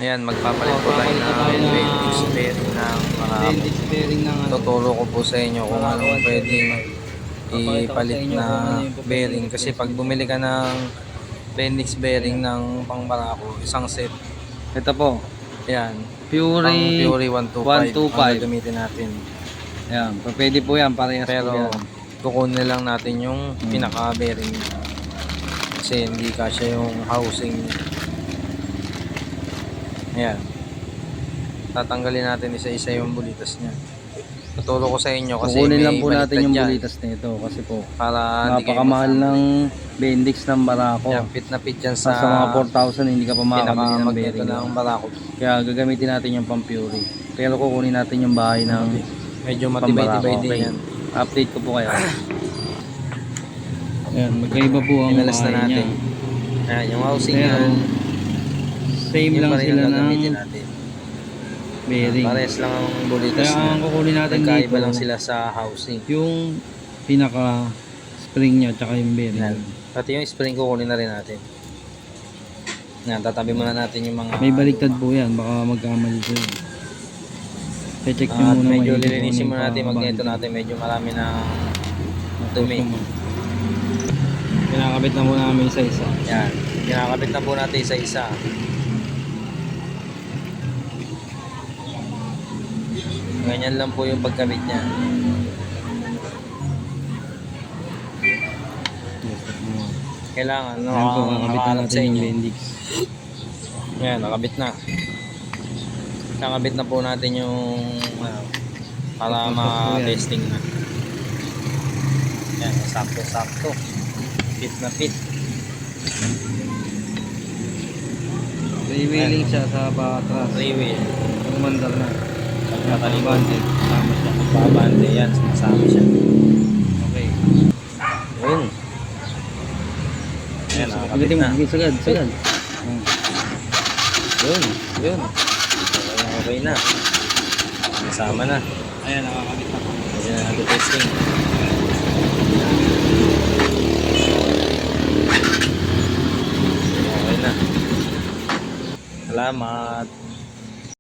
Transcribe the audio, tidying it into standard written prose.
Ayan, magpapalit po tayo ng Bendix bearing ng mga Bendix bearing ng tuturo ko po sa inyo kung anong pwedeng ipalit na bearing. Kasi pag bumili ka ng Bendix bearing ng pang Barako, isang set. Ito po. Ayan, Fury, pang Fury 125 ang 125. gagamitin natin. Ayan, pwede po yan, parehas Pero po yan. kukunin lang natin yung pinaka bearing niya. Kasi hindi kasya yung housing niya. Ayan. Tatanggalin natin isa-isa yung bulitas niya. Tuturo ko sa inyo kasi kukunin may lang po natin yung dyan. bulitas nito kasi po Para napakamahal ng Bendix ng Barako. Yan, fit na fit yan Sa mga 4,000 hindi ka pa makakabili ng bearing. ng Barako. Kaya gagamitin natin yung pang Fury. Pero kukunin natin yung bahay ng Medyo matibay-tibay din okay. yan. Update ko po kayo. Ayan, magkaiba po ang Inalas na bahay natin. niya. Ayan, yung housing Ayan, niya. same Yun lang pa rin sila ang ng gagamitin natin. bearing. Pares lang ang bulitas Kaya ang kukunin natin nagkaiba dito lang sila sa housing. yung pinaka spring niya tsaka yung bearing. Yan. Pati yung spring kukunin na rin natin. Yan, tatabi muna natin yung mga May baliktad po yan, baka magkamali po yun. I-check nyo at muna. medyo maigi lilinisin kung muna natin yung ano magneto yung natin. Medyo marami na dumi. Kinakabit na po namin isa-isa. Yan. Kinakabit na po natin isa-isa. Ganyan lang po yung pagkabit niya. Kailangan Ayan po, kakabit na nakaharap natin sa yung inyo. Bendix. Ayan, nakabit na. Nakabit na po natin yung para ma-testing na. Ayan, sakto-sakto. Fit na fit. Freewheeling siya sa patras. Three-wheel. Umandar na. Pagkatalikod. Tama siya. Babante yan, sumasama siya. Okay. Yun. Ayan, nakakabit Pagdating mo, na. okay, sagad, sagad. Yun, yun. Okay na. Kasama na. Ayan, nakakabit na. Pwede na natin testing. Okay na. Salamat.